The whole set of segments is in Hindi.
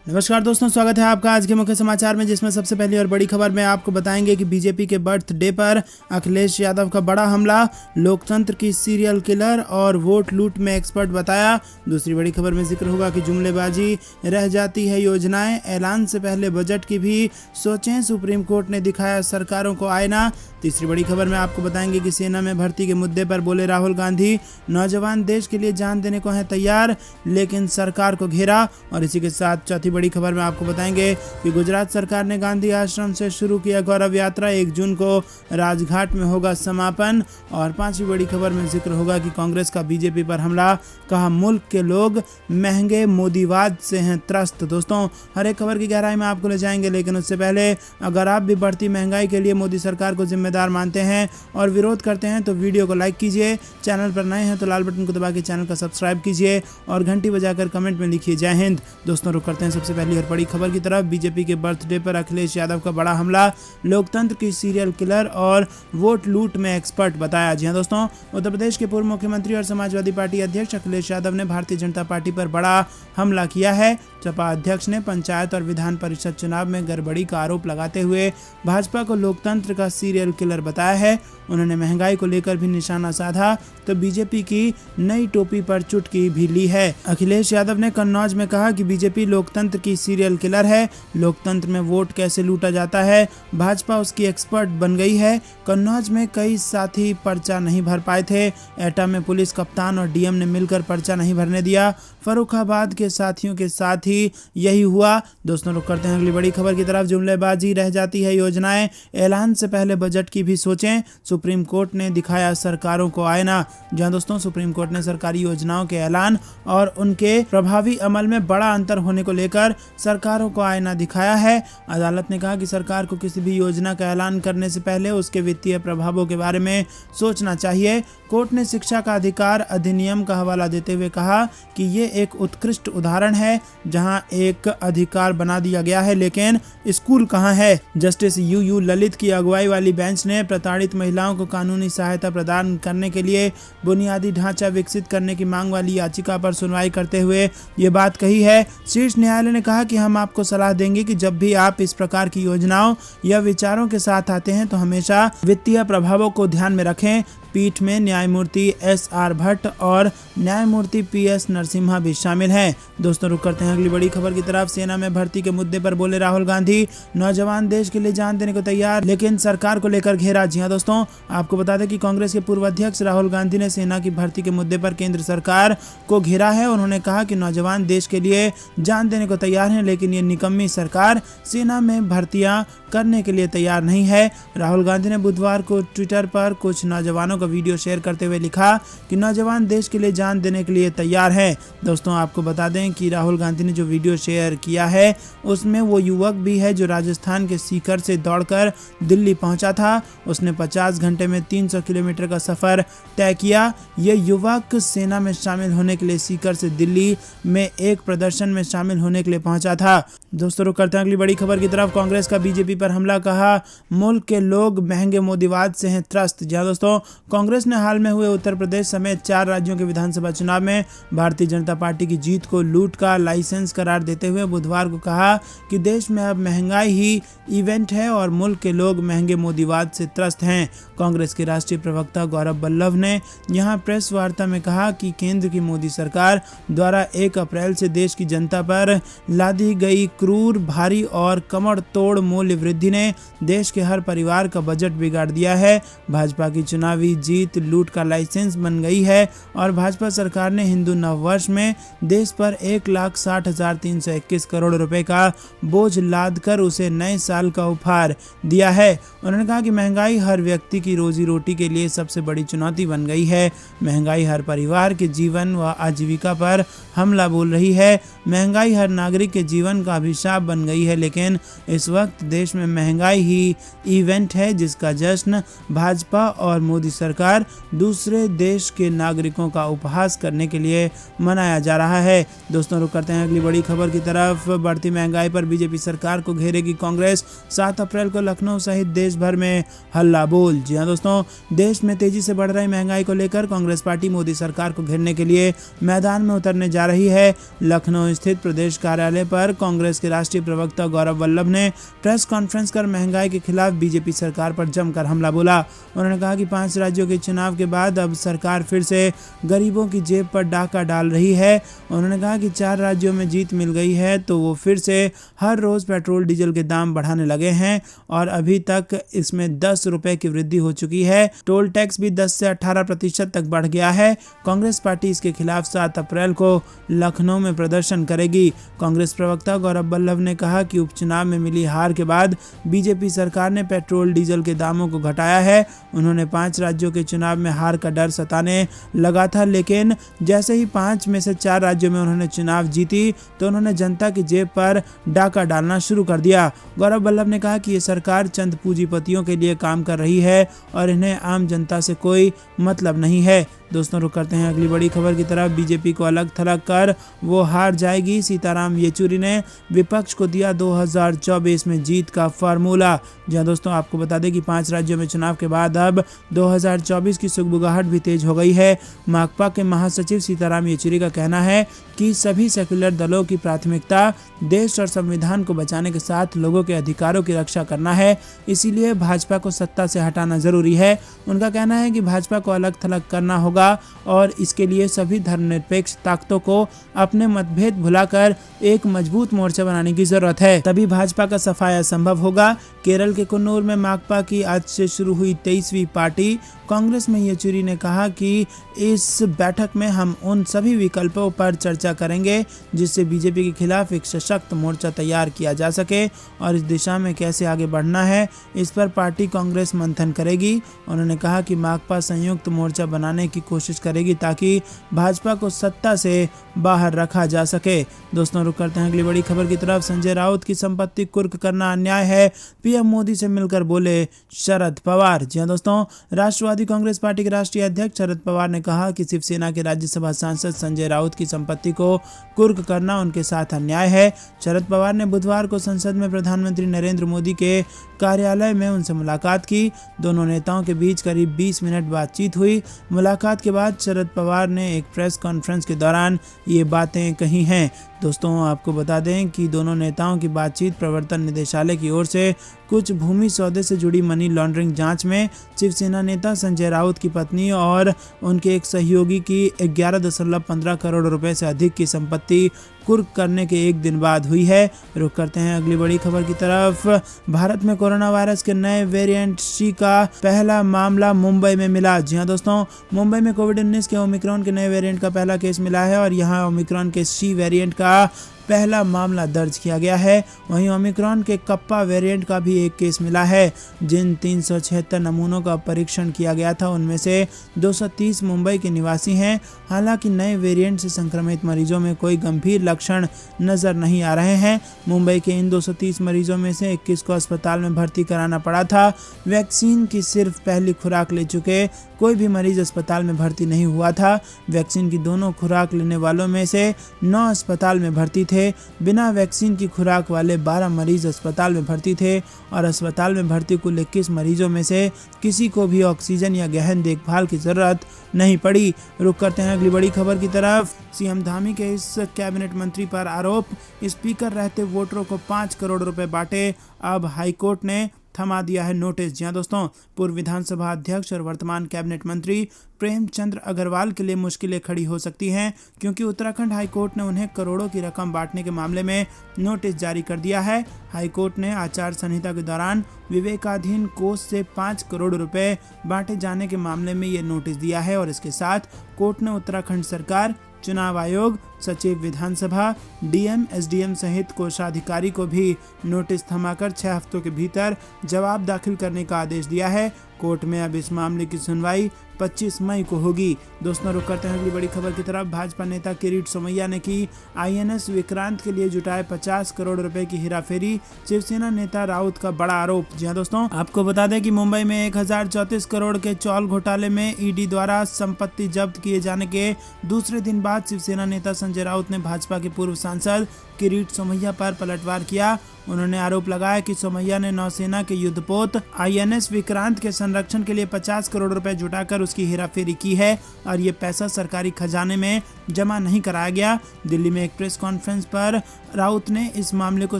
नमस्कार दोस्तों, स्वागत है आपका आज के मुख्य समाचार में, जिसमें सबसे पहली और बड़ी खबर में आपको बताएंगे कि बीजेपी के बर्थडे पर अखिलेश यादव का बड़ा हमला, लोकतंत्र की सीरियल किलर और वोट लूट में एक्सपर्ट बताया। दूसरी बड़ी खबर में जिक्र होगा कि जुमलेबाजी रह जाती है योजनाएं, ऐलान से पहले बजट की भी सोचें, सुप्रीम कोर्ट ने दिखाया सरकारों को आईना। तीसरी बड़ी खबर में आपको बताएंगे कि सेना में भर्ती के मुद्दे पर बोले राहुल गांधी, नौजवान देश के लिए जान देने को हैं तैयार, लेकिन सरकार को घेरा। और इसी के साथ चौथी बड़ी खबर में आपको बताएंगे कि गुजरात सरकार ने गांधी आश्रम से शुरू किया गौरव यात्रा, 1 जून को राजघाट में होगा समापन। और पांचवी बड़ी खबर में जिक्र होगा कि कांग्रेस का बीजेपी पर हमला, कहा मुल्क के लोग महंगे मोदीवाद से हैं त्रस्त। दोस्तों, हर एक खबर की गहराई में आपको ले जाएंगे, लेकिन उससे पहले अगर आप भी बढ़ती महंगाई के लिए मोदी सरकार को जिम्मेदार मानते हैं और विरोध करते हैं तो वीडियो को लाइक कीजिए, चैनल पर नए हैं तो लाल बटन को दबा के चैनल का सब्सक्राइब कीजिए और घंटी बजाकर कमेंट में लिखिए जय हिंद। दोस्तों, रुक करते हैं सबसे पहली और बड़ी खबर की तरफ। बीजेपी के बर्थडे पर अखिलेश यादव का बड़ा हमला, लोकतंत्र की सीरियल किलर और वोट लूट में एक्सपर्ट बताया। जी हां दोस्तों, उत्तर प्रदेश के पूर्व मुख्यमंत्री और समाजवादी पार्टी अध्यक्ष अखिलेश यादव ने भारतीय जनता पार्टी पर बड़ा हमला किया है। सपा अध्यक्ष ने पंचायत और विधान परिषद चुनाव में गड़बड़ी का आरोप लगाते हुए भाजपा को लोकतंत्र का सीरियल किलर बताया है। उन्होंने महंगाई को लेकर भी निशाना साधा तो बीजेपी की नई टोपी पर चुटकी भी ली है। अखिलेश यादव ने कन्नौज में कहा कि बीजेपी लोकतंत्र की सीरियल किलर है, लोकतंत्र में वोट कैसे लूटा जाता है, भाजपा उसकी एक्सपर्ट बन गई है। कन्नौज में कई साथी पर्चा नहीं भर पाए थे, एटा में पुलिस कप्तान और डीएम ने मिलकर पर्चा नहीं भरने दिया, फर्रुखाबाद के साथियों के साथ ही यही हुआ। दोस्तों, रुक करते हैं अगली बड़ी खबर की तरफ। जुमलेबाजी रह जाती है योजनाएं, ऐलान से पहले बजट की भी सोचें, सुप्रीम कोर्ट ने दिखाया सरकारों को आईना। जहां दोस्तों, सुप्रीम कोर्ट ने सरकारी योजनाओं के ऐलान और उनके प्रभावी अमल में बड़ा अंतर होने को लेकर सरकारों को आईना दिखाया है। अदालत ने कहा कि सरकार को किसी भी योजना का ऐलान करने से पहले उसके वित्तीय प्रभावों के बारे में सोचना चाहिए। कोर्ट ने शिक्षा का अधिकार अधिनियम का हवाला देते हुए कहा कि ये एक उत्कृष्ट उदाहरण है जहां एक अधिकार बना दिया गया है, लेकिन स्कूल कहां है। जस्टिस यू ललित की अगुवाई वाली बेंच ने प्रताड़ित महिलाओं को कानूनी सहायता प्रदान करने के लिए बुनियादी ढांचा विकसित करने की मांग वाली याचिका पर सुनवाई करते हुए ये बात कही है। शीर्ष न्यायालय ने कहा कि हम आपको सलाह देंगे कि जब भी आप इस प्रकार की योजनाओं या विचारों के साथ आते हैं तो हमेशा वित्तीय प्रभावों को ध्यान में रखें। पीठ में न्यायमूर्ति एस.आर. भट्ट और न्यायमूर्ति पी.एस. नरसिम्हा भी शामिल हैं। दोस्तों, रुक करते हैं अगली बड़ी खबर की तरफ। सेना में भर्ती के मुद्दे पर बोले राहुल गांधी, नौजवान देश के लिए जान देने को तैयार, लेकिन सरकार को लेकर घेरा। जी हां दोस्तों, आपको बता दें कि कांग्रेस के पूर्व अध्यक्ष राहुल गांधी ने सेना की भर्ती के मुद्दे पर केंद्र सरकार को घेरा है। उन्होंने कहा कि नौजवान देश के लिए जान देने को तैयार है, लेकिन ये निकम्मी सरकार सेना में भर्तियां करने के लिए तैयार नहीं है। राहुल गांधी ने बुधवार को ट्विटर पर कुछ नौजवानों वीडियो शेयर करते हुए लिखा कि नौजवान देश के लिए जान देने के लिए तैयार है। दोस्तों, आपको बता दें कि राहुल गांधी ने जो वीडियो शेयर किया है उसमें वो युवक भी है जो राजस्थान के सीकर से दौड़कर दिल्ली पहुंचा था। उसने 50 घंटे में 300 किलोमीटर का सफर तय किया। ये युवक सेना में शामिल होने के लिए सीकर से दिल्ली में एक प्रदर्शन में शामिल होने के लिए पहुंचा था। दोस्तों, रुक करते हैं अगली बड़ी खबर की तरफ। कांग्रेस का बीजेपी पर हमला, कहा मुल्क के लोग महंगे मोदीवाद से हैं त्रस्त। जहां दोस्तों, कांग्रेस ने हाल में हुए उत्तर प्रदेश समेत 4 राज्यों के विधानसभा चुनाव में भारतीय जनता पार्टी की जीत को लूट का लाइसेंस करार देते हुए बुधवार को कहा कि देश में अब महंगाई ही इवेंट है और मुल्क के लोग महंगे मोदीवाद से त्रस्त हैं। कांग्रेस के राष्ट्रीय प्रवक्ता गौरव बल्लभ ने यहां प्रेस वार्ता में कहा कि केंद्र की मोदी सरकार द्वारा 1 अप्रैल से देश की जनता पर लादी गई क्रूर, भारी और कमर तोड़ मूल्य वृद्धि ने देश के हर परिवार का बजट बिगाड़ दिया है। भाजपा की चुनावी जीत लूट का लाइसेंस बन गई है और भाजपा सरकार ने हिंदू नववर्ष में देश पर 1,60,321 करोड़ रुपए का बोझ लादकर उसे नए साल का उपहार दिया है। उन्होंने कहा कि महंगाई हर व्यक्ति की रोजी रोटी के लिए सबसे बड़ी चुनौती बन गई है। महंगाई हर परिवार के जीवन व आजीविका पर हमला बोल रही है। महंगाई हर नागरिक के जीवन का अभिशाप बन गई है, लेकिन इस वक्त देश में महंगाई ही इवेंट है जिसका जश्न भाजपा और मोदी सरकार सरकार दूसरे देश के नागरिकों का उपहास करने के लिए मनाया जा रहा है। दोस्तों रुक करते हैं अगली बड़ी खबर की तरफ। बढ़ती महंगाई पर बीजेपी सरकार को घेरेगी कांग्रेस, 7 अप्रैल को लखनऊ सहित देश भर में हल्ला बोल। जी हां दोस्तों, देश में तेजी से बढ़ रही महंगाई को लेकर कांग्रेस पार्टी मोदी सरकार को घेरने के लिए मैदान में उतरने जा रही है। लखनऊ स्थित प्रदेश कार्यालय पर कांग्रेस के राष्ट्रीय प्रवक्ता गौरव वल्लभ ने प्रेस कॉन्फ्रेंस कर महंगाई के खिलाफ बीजेपी सरकार पर जमकर हमला बोला। उन्होंने कहा कि 5 राज्यों के चुनाव के बाद अब सरकार फिर से गरीबों की जेब पर डाका डाल रही है। उन्होंने कहा कि 4 राज्यों में जीत मिल गई है तो वो फिर से हर रोज पेट्रोल डीजल के दाम बढ़ाने लगे हैं और अभी तक इसमें 10 रुपए की वृद्धि हो चुकी है। टोल टैक्स भी 10 से 18% तक बढ़ गया है। कांग्रेस पार्टी इसके खिलाफ 7 अप्रैल को लखनऊ में प्रदर्शन करेगी। कांग्रेस प्रवक्ता गौरव वल्लभ ने कहा कि उपचुनाव में मिली हार के बाद बीजेपी सरकार ने पेट्रोल डीजल के दामों को घटाया है। उन्होंने 5 राज्यों के चुनाव में हार का डर सताने लगा था, लेकिन जैसे ही 5 में से 4 राज्यों में उन्होंने चुनाव जीती तो उन्होंने जनता की जेब पर डाका डालना शुरू कर दिया। गौरव वल्लभ ने कहा कि ये सरकार चंद पूंजीपतियों के लिए काम कर रही है और इन्हें आम जनता से कोई मतलब नहीं है। दोस्तों रुक करते हैं अगली बड़ी खबर की तरफ। बीजेपी को अलग थलग कर वो हार जाएगी, सीताराम येचुरी ने विपक्ष को दिया 2024 में जीत का फार्मूला। जहां दोस्तों आपको बता दें कि 5 राज्यों में चुनाव के बाद अब 2024 की सुगबुगाहट भी तेज हो गई है। माकपा के महासचिव सीताराम येचुरी का कहना है कि सभी सेक्युलर दलों की प्राथमिकता देश और संविधान को बचाने के साथ लोगों के अधिकारों की रक्षा करना है, इसीलिए भाजपा को सत्ता से हटाना जरूरी है। उनका कहना है कि भाजपा को अलग थलग करना होगा और इसके लिए सभी धर्मनिरपेक्ष ताकतों को अपने मतभेद भुलाकर एक मजबूत मोर्चा बनाने की जरूरत है, तभी भाजपा का सफाया संभव होगा। केरल के कन्नूर में माकपा की आज से शुरू हुई 23वीं पार्टी कांग्रेस में येचुरी ने कहा कि इस बैठक में हम उन सभी विकल्पों पर चर्चा करेंगे जिससे बीजेपी के खिलाफ एक सशक्त मोर्चा तैयार किया जा सके और इस दिशा में कैसे आगे बढ़ना है, इस पर पार्टी कांग्रेस मंथन करेगी। उन्होंने कहा कि माकपा संयुक्त मोर्चा बनाने की कोशिश करेगी ताकि भाजपा को सत्ता से बाहर रखा जा सके। दोस्तों रुक करते हैं अगली बड़ी खबर की तरफ। संजय राउत की संपत्ति कुर्क करना अन्याय है, पीएम मोदी से मिलकर बोले शरद पवार। जी हां दोस्तों, राष्ट्रवादी कांग्रेस पार्टी के राष्ट्रीय अध्यक्ष शरद पवार ने कहा कि शिवसेना के राज्यसभा सांसद संजय राउत की संपत्ति को कुर्क करना उनके साथ अन्याय है। शरद पवार ने बुधवार को संसद में प्रधानमंत्री नरेंद्र मोदी के कार्यालय में उनसे मुलाकात की। दोनों नेताओं के बीच करीब 20 मिनट बातचीत हुई। मुलाकात के बाद शरद पवार ने एक प्रेस कॉन्फ्रेंस के दौरान ये बातें कही हैं। दोस्तों आपको बता दें कि दोनों नेताओं की बातचीत प्रवर्तन निदेशालय की ओर से कुछ भूमि सौदे से जुड़ी मनी लॉन्ड्रिंग जांच में शिवसेना नेता संजय राउत की पत्नी और उनके एक सहयोगी की 11.15 करोड़ रुपए से अधिक की संपत्ति कुर्क करने के एक दिन बाद हुई है। रुक करते हैं अगली बड़ी खबर की तरफ। भारत में कोरोना वायरस के नए वेरिएंट सी का पहला मामला मुंबई में मिला। जी हां दोस्तों, मुंबई में कोविड-19 के ओमिक्रॉन के नए वेरिएंट का पहला केस मिला है और यहां ओमिक्रॉन के सी वेरिएंट का पहला मामला दर्ज किया गया है। वहीं ओमिक्रॉन के कप्पा वेरिएंट का भी एक केस मिला है। जिन 376 नमूनों का परीक्षण किया गया था उनमें से 230 मुंबई के निवासी हैं। हालांकि नए वेरिएंट से संक्रमित मरीजों में कोई गंभीर लक्षण नजर नहीं आ रहे हैं। मुंबई के इन 230 मरीजों में से 21 को अस्पताल में भर्ती कराना पड़ा था। वैक्सीन की सिर्फ पहली खुराक ले चुके कोई भी मरीज अस्पताल में भर्ती नहीं हुआ था। वैक्सीन की दोनों खुराक लेने वालों में से 9 अस्पताल में भर्ती थे। बिना वैक्सीन की खुराक वाले 12 मरीज अस्पताल में भर्ती थे और अस्पताल में भर्ती कुल 21 मरीजों में से किसी को भी ऑक्सीजन या गहन देखभाल की जरूरत नहीं पड़ी। रुक करते हैं अगली बड़ी खबर की तरफ। सीएम धामी के इस कैबिनेट मंत्री पर आरोप, स्पीकर रहते वोटरों को 5 करोड़ रुपए बांटे, अब हाईकोर्ट ने थमा दिया है नोटिस। जी हां दोस्तों, पूर्व विधानसभा अध्यक्ष और वर्तमान कैबिनेट मंत्री प्रेमचंद्र अग्रवाल के लिए मुश्किलें खड़ी हो सकती हैं क्योंकि उत्तराखंड हाईकोर्ट ने उन्हें करोड़ों की रकम बांटने के मामले में नोटिस जारी कर दिया है। हाईकोर्ट ने आचार संहिता के दौरान विवेकाधीन कोष से 5 करोड़ रुपए बांटे जाने के मामले में ये नोटिस दिया है और इसके साथ कोर्ट ने उत्तराखंड सरकार, चुनाव आयोग, सचिव विधानसभा, डीएम, एसडीएम सहित कोषाधिकारी को भी नोटिस थमाकर 6 हफ्तों के भीतर जवाब दाखिल करने का आदेश दिया है। कोर्ट में अब इस मामले की सुनवाई 25 मई को होगी। दोस्तों, रुक करते हैं अगली बड़ी खबर की तरफ। भाजपा नेता किरीट सोमैया ने की आईएनएस विक्रांत के लिए जुटाए 50 करोड़ रुपए की हेराफेरी, शिवसेना नेता राउत का बड़ा आरोप। जी हां दोस्तों, आपको बता दें कि मुंबई में 1034 करोड़ के चौल घोटाले में ईडी द्वारा संपत्ति जब्त किए जाने के दूसरे दिन बाद शिवसेना नेता संजय राउत ने भाजपा के पूर्व सांसद किरीट सोमैया पर पलटवार किया। उन्होंने आरोप लगाया कि सोमैया ने नौसेना के युद्धपोत आईएनएस विक्रांत के संरक्षण के लिए 50 करोड़ रुपए जुटाकर उसकी हेराफेरी की है और ये पैसा सरकारी खजाने में जमा नहीं कराया गया। दिल्ली में एक प्रेस कॉन्फ्रेंस पर राउत ने इस मामले को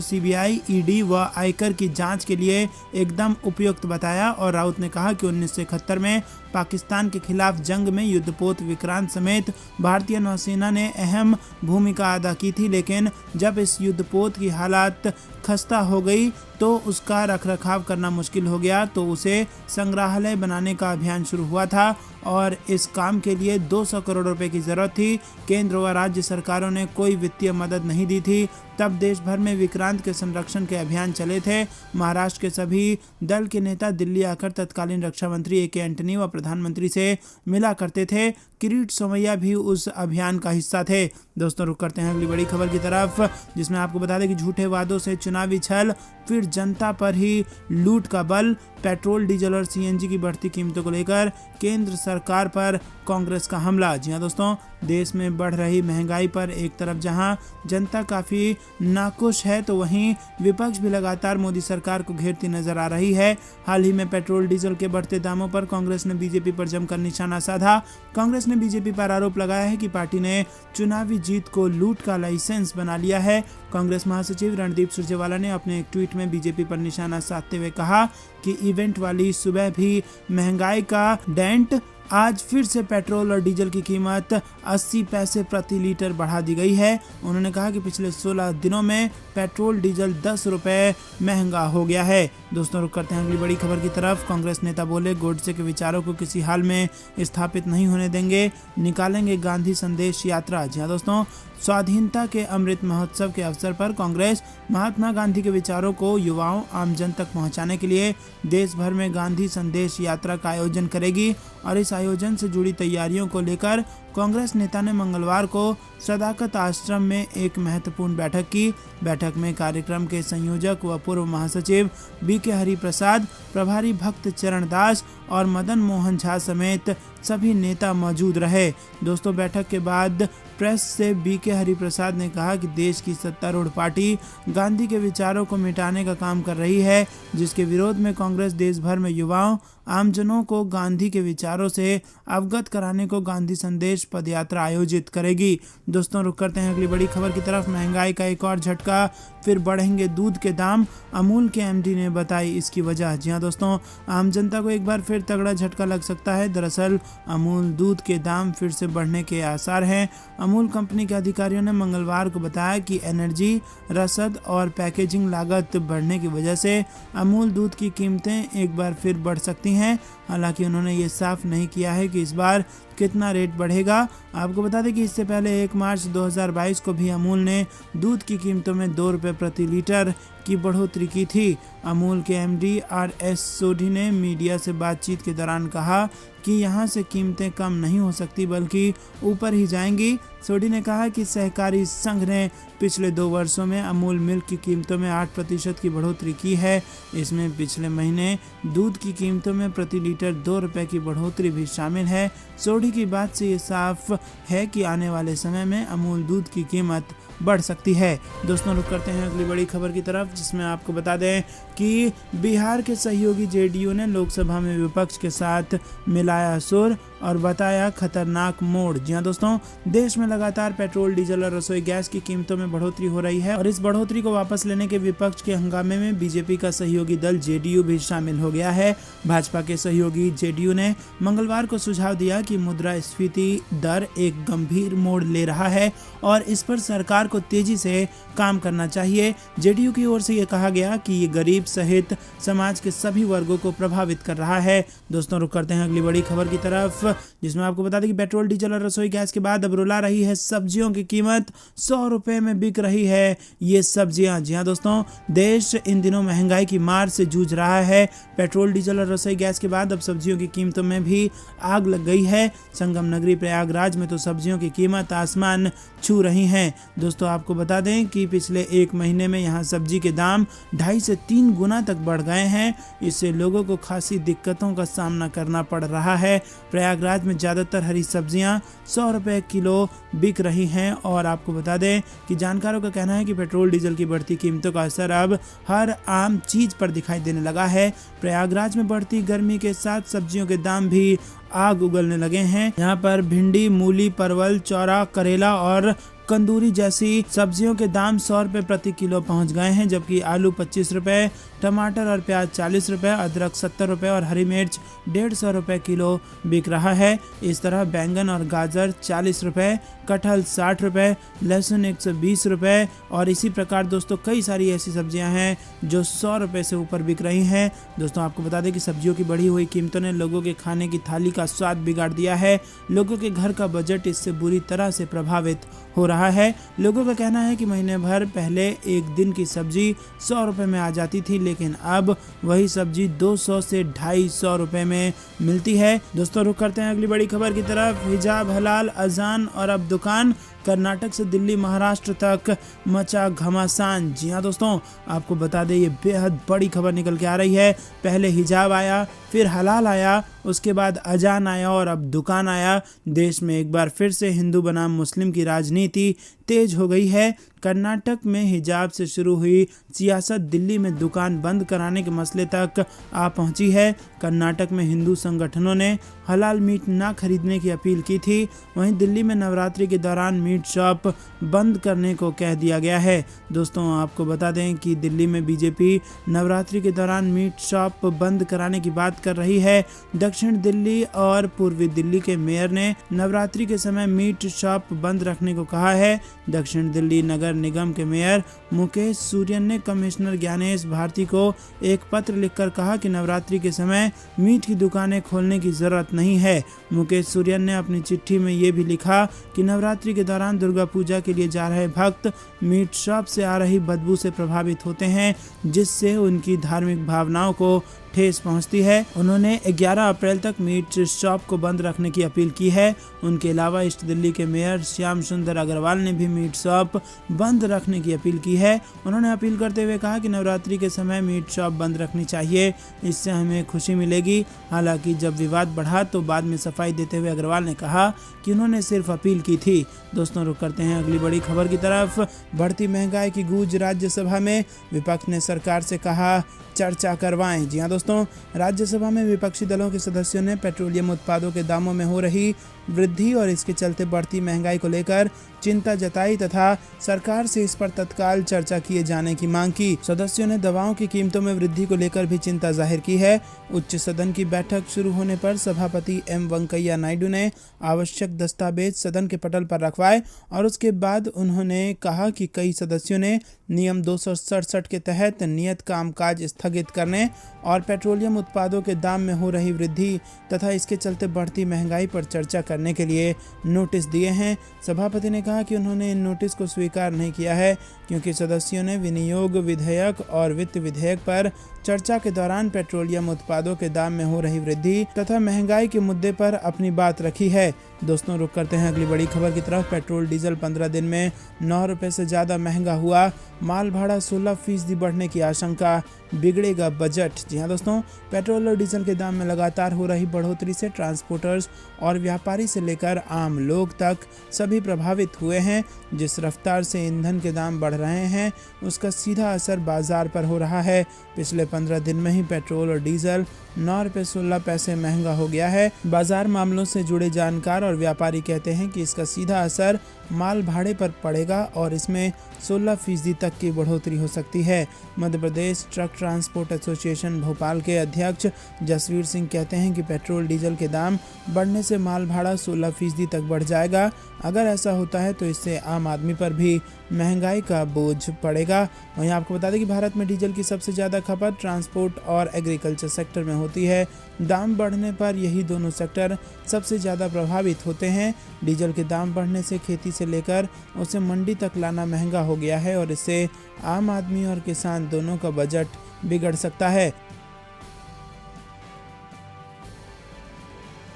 सीबीआई, ईडी व आयकर की जांच के लिए एकदम उपयुक्त बताया और राउत ने कहा कि 1971 में पाकिस्तान के खिलाफ जंग में युद्धपोत विक्रांत समेत भारतीय नौसेना ने अहम भूमिका अदा की थी, लेकिन जब इस युद्धपोत की हालत खस्ता हो गई तो उसका रखरखाव करना मुश्किल हो गया, तो उसे संग्रहालय बनाने का अभियान शुरू हुआ था और इस काम के लिए 200 करोड़ रुपए की जरूरत थी। केंद्र व राज्य सरकारों ने कोई वित्तीय मदद नहीं दी थी। तब देश भर में विक्रांत के संरक्षण के अभियान चले थे। महाराष्ट्र के सभी दल के नेता दिल्ली आकर तत्कालीन रक्षा मंत्री ए.के. एंटनी व प्रधानमंत्री से मिला करते थे। किरीट सोमैया भी उस अभियान का हिस्सा थे। दोस्तों, रुक करते हैं अगली बड़ी खबर की तरफ, जिसमें आपको बता दें कि झूठे वादों से चुनावी छल, फिर जनता पर ही लूट का बल। पेट्रोल, डीजल और सीएनजी की बढ़ती कीमतों को लेकर केंद्र सरकार पर कांग्रेस का हमला। जी हां दोस्तों, देश में बढ़ रही महंगाई पर एक तरफ जहां जनता काफी नाखुश है, तो वहीं विपक्ष भी लगातार मोदी सरकार को घेरती नजर आ रही है। हाल ही में पेट्रोल डीजल के बढ़ते दामों पर कांग्रेस ने बीजेपी पर जमकर निशाना साधा। कांग्रेस ने बीजेपी पर आरोप लगाया है कि पार्टी ने चुनावी जीत को लूट का लाइसेंस बना लिया है। कांग्रेस महासचिव रणदीप सुरजेवाला ने अपने एक ट्वीट में बीजेपी पर निशाना साधते हुए कहा कि इवेंट वाली सुबह भी महंगाई का डेंट, आज फिर से पेट्रोल और डीजल की कीमत 80 पैसे प्रति लीटर बढ़ा दी गई है। उन्होंने कहा कि पिछले 16 दिनों में पेट्रोल डीजल 10 रुपए महंगा हो गया है। दोस्तों, रुक करते हैं अगली बड़ी खबर की तरफ। कांग्रेस नेता बोले, गोडसे के विचारों को किसी हाल में स्थापित नहीं होने देंगे, निकालेंगे गांधी संदेश यात्रा। जी हां दोस्तों, स्वाधीनता के अमृत महोत्सव के अवसर पर कांग्रेस महात्मा गांधी के विचारों को युवाओं, आमजन तक पहुंचाने के लिए देश भर में गांधी संदेश यात्रा का आयोजन करेगी और इस आयोजन से जुड़ी तैयारियों को लेकर कांग्रेस नेता ने मंगलवार को सदाकत आश्रम में एक महत्वपूर्ण बैठक की। बैठक में कार्यक्रम के संयोजक व पूर्व महासचिव बी.के. हरिप्रसाद, प्रभारी भक्त चरण दास और मदन मोहन झा समेत सभी नेता मौजूद रहे। दोस्तों, बैठक के बाद प्रेस से बी.के. हरिप्रसाद ने कहा कि देश की सत्तारूढ़ पार्टी गांधी के विचारों को मिटाने का काम कर रही है, जिसके विरोध में कांग्रेस देश भर में युवाओं, आमजनों को गांधी के विचारों से अवगत कराने को गांधी संदेश पदयात्रा आयोजित करेगी। दोस्तों, रुक करते हैं अगली बड़ी खबर की तरफ। महंगाई का एक और झटका, फिर बढ़ेंगे दूध के दाम, अमूल के एमडी ने बताई इसकी वजह। जी हां दोस्तों, आम जनता को एक बार फिर तगड़ा झटका लग सकता है। दरअसल अमूल दूध के दाम फिर से बढ़ने के आसार हैं। अमूल कंपनी के अधिकारियों ने मंगलवार को बताया कि एनर्जी, रसद और पैकेजिंग लागत बढ़ने की वजह से अमूल दूध की कीमतें एक बार फिर बढ़ सकती हैं। हालांकि उन्होंने ये साफ नहीं किया है कि इस बार कितना रेट बढ़ेगा। आपको बता दें कि इससे पहले 1 मार्च 2022 को भी अमूल ने दूध की कीमतों में 2 रुपये प्रति लीटर की बढ़ोतरी की थी। अमूल के एमडी आर.एस. सोढी ने मीडिया से बातचीत के दौरान कहा कि यहां से कीमतें कम नहीं हो सकती बल्कि ऊपर ही जाएंगी। सोढी ने कहा कि सहकारी संघ ने पिछले 2 वर्षों में अमूल मिल्क की कीमतों में 8% की बढ़ोतरी की है। इसमें पिछले महीने दूध की कीमतों में प्रति लीटर 2 रुपये की बढ़ोतरी भी शामिल है। सोढी की बात से ये साफ है कि आने वाले समय में अमूल दूध की कीमत बढ़ सकती है। दोस्तों, रुक करते हैं अगली बड़ी खबर की तरफ, जिसमें आपको बता दें कि बिहार के सहयोगी जेडीयू ने लोकसभा में विपक्ष के साथ मिलाया सुर और बताया खतरनाक मोड़। जी हां दोस्तों, देश में लगातार पेट्रोल, डीजल और रसोई गैस की कीमतों में बढ़ोतरी हो रही है और इस बढ़ोतरी को वापस लेने के विपक्ष के हंगामे में बीजेपी का सहयोगी दल जेडीयू भी शामिल हो गया है। भाजपा के सहयोगी जेडीयू ने मंगलवार को सुझाव दिया कि मुद्रास्फीति दर एक गंभीर मोड़ ले रहा है और इस पर सरकार को तेजी से काम करना चाहिए। जेडीयू की ओर से ये कहा गया कि ये गरीब सहित समाज के सभी वर्गों को प्रभावित कर रहा है। दोस्तों रुक करते हैं अगली बड़ी खबर की तरफ, जिसमें आपको बता दें कि पेट्रोल, डीजल और रसोई गैस के बाद अब रुला रही है सब्जियों की कीमत। 100 रुपए में बिक रही है ये सब्जियां। जी हाँ दोस्तों, देश इन दिनों महंगाई की मार से जूझ रहा है। पेट्रोल, डीजल और रसोई गैस के बाद अब सब्जियों की कीमतों में भी आग लग गई है। संगम नगरी प्रयागराज में तो सब्जियों की कीमत आसमान छू रही हैं। दोस्तों आपको बता दें कि पिछले एक महीने में यहाँ सब्जी के दाम 2.5 से 3 गुना तक बढ़ गए हैं। इससे लोगों को खासी दिक्कतों का सामना करना पड़ रहा है। प्रयागराज में ज़्यादातर हरी सब्जियां 100 रुपए किलो बिक रही हैं। और आपको बता दें कि जानकारों का कहना है कि पेट्रोल, डीजल की बढ़ती कीमतों का असर अब हर आम चीज़ पर दिखाई देने लगा है। प्रयागराज में बढ़ती गर्मी के साथ सब्जियों के दाम भी आग उगलने लगे हैं। यहाँ पर भिंडी, मूली, परवल, चौरा, करेला और कंदूरी जैसी सब्जियों के दाम 100 रुपए प्रति किलो पहुंच गए हैं, जबकि आलू 25 रुपए, टमाटर और प्याज 40 रुपए, अदरक 70 रुपए और हरी मिर्च 150 रुपए किलो बिक रहा है। इस तरह बैंगन और गाजर 40 रुपए, कटहल 60 रुपए, लहसुन 120 रुपए और इसी प्रकार दोस्तों कई सारी ऐसी सब्जियां हैं जो 100 रुपए से ऊपर बिक रही हैं। दोस्तों आपको बता दें कि सब्जियों की बढ़ी हुई कीमतों ने लोगों के खाने की थाली का स्वाद बिगाड़ दिया है। लोगों के घर का बजट इससे बुरी तरह से प्रभावित हो रहा है। लोगों का कहना है कि महीने भर पहले एक दिन की सब्जी 100 रुपए में आ जाती थी, लेकिन अब वही सब्जी 200 से 250 रुपए में मिलती है। दोस्तों रुक करते हैं अगली बड़ी खबर की तरफ। हिजाब हलाल, अजान और अब दुकान। कर्नाटक से दिल्ली, महाराष्ट्र तक मचा घमासान। जी हाँ दोस्तों, आपको बता दें ये बेहद बड़ी खबर निकल के आ रही है। पहले हिजाब आया, फिर हलाल आया, उसके बाद अजान आया और अब दुकान आया। देश में एक बार फिर से हिंदू बनाम मुस्लिम की राजनीति तेज हो गई है। कर्नाटक में हिजाब से शुरू हुई सियासत दिल्ली में दुकान बंद कराने के मसले तक आ पहुंची है। कर्नाटक में हिंदू संगठनों ने हलाल मीट ना खरीदने की अपील की थी। वहीं दिल्ली में नवरात्रि के दौरान मीट शॉप बंद करने को कह दिया गया है। दोस्तों आपको बता दें कि दिल्ली में बीजेपी नवरात्रि के दौरान मीट शॉप बंद कराने की बात कर रही है। दक्षिण दिल्ली और पूर्वी दिल्ली के मेयर ने नवरात्रि के समय मीट शॉप बंद रखने को कहा है। दक्षिण दिल्ली नगर निगम के मेयर मुकेश सूर्यन ने कमिश्नर ज्ञानेश भारती को एक पत्र लिखकर कहा कि नवरात्रि के समय मीट की दुकानें खोलने की जरूरत नहीं है। मुकेश सूर्यन ने अपनी चिट्ठी में ये भी लिखा कि नवरात्रि के दौरान दुर्गा पूजा के लिए जा रहे भक्त मीट शॉप से आ रही बदबू से प्रभावित होते हैं, जिससे उनकी धार्मिक भावनाओं को ठेस पहुंचती है। उन्होंने 11 अप्रैल तक मीट शॉप को बंद रखने की अपील की है। उनके अलावा ईस्ट दिल्ली के मेयर श्याम सुंदर अग्रवाल ने भी मीट शॉप बंद रखने की अपील की है। उन्होंने अपील करते हुए कहा कि नवरात्रि के समय मीट शॉप बंद रखनी चाहिए, इससे हमें खुशी मिलेगी। हालांकि जब विवाद बढ़ा तो बाद में सफाई देते हुए अग्रवाल ने कहा कि उन्होंने सिर्फ अपील की थी। दोस्तों रुक करते हैं अगली बड़ी खबर की तरफ। बढ़ती महंगाई की गूंज राज्यसभा में, विपक्ष ने सरकार से कहा चर्चा करवाएं। जी हाँ दोस्तों, राज्यसभा में विपक्षी दलों के सदस्यों ने पेट्रोलियम उत्पादों के दामों में हो रही वृद्धि और इसके चलते बढ़ती महंगाई को लेकर चिंता जताई तथा सरकार से इस पर तत्काल चर्चा किए जाने की मांग की। सदस्यों ने दवाओं की कीमतों में वृद्धि को लेकर भी चिंता जाहिर की है। उच्च सदन की बैठक शुरू होने पर सभापति एम वेंकैया नायडू ने आवश्यक दस्तावेज सदन के पटल पर रखवाए और उसके बाद उन्होंने कहा कि कई सदस्यों ने नियम 267 के तहत नियत कामकाज स्थगित करने और पेट्रोलियम उत्पादों के दाम में हो रही वृद्धि तथा इसके चलते बढ़ती महंगाई पर चर्चा करने के लिए नोटिस दिए हैं। सभापति ने कहा कि उन्होंने इन नोटिस को स्वीकार नहीं किया है क्योंकि सदस्यों ने विनियोग विधेयक और वित्त विधेयक पर चर्चा के दौरान पेट्रोलियम उत्पादों के दाम में हो रही वृद्धि तथा महंगाई के मुद्दे पर अपनी बात रखी है। दोस्तों रुक करते हैं अगली बड़ी खबर की तरफ। पेट्रोल डीजल 15 दिन में 9 रुपए से ज़्यादा महंगा हुआ। माल भाड़ा 16% बढ़ने की आशंका, बिगड़ेगा बजट। जी हाँ दोस्तों, पेट्रोल और डीजल के दाम में लगातार हो रही बढ़ोतरी से ट्रांसपोर्टर्स और व्यापारी से लेकर आम लोग तक सभी प्रभावित हुए हैं। जिस रफ्तार से ईंधन के दाम बढ़ रहे हैं उसका सीधा असर बाजार पर हो रहा है। पिछले 15 दिन में ही पेट्रोल और डीजल 9 रुपये 16 पैसे महंगा हो गया है। बाजार मामलों से जुड़े जानकार और व्यापारी कहते हैं कि इसका सीधा असर माल भाड़े पर पड़ेगा और इसमें 16% तक की बढ़ोतरी हो सकती है। Madhya Pradesh truck transport association Bhopal के अध्यक्ष जसवीर सिंह कहते हैं कि पेट्रोल डीजल के दाम बढ़ने से माल भाड़ा 16% तक बढ़ जाएगा। अगर ऐसा होता है तो इससे आम आदमी पर भी महंगाई का बोझ पड़ेगा। वहीं आपको बता दें कि भारत में डीजल की सबसे ज़्यादा खपत ट्रांसपोर्ट और एग्रीकल्चर सेक्टर में होती है। दाम बढ़ने पर यही दोनों सेक्टर सबसे ज़्यादा प्रभावित होते हैं। डीजल के दाम बढ़ने से खेती से लेकर उसे मंडी तक लाना महंगा हो गया है और इससे आम आदमी और किसान दोनों का बजट बिगड़ सकता है।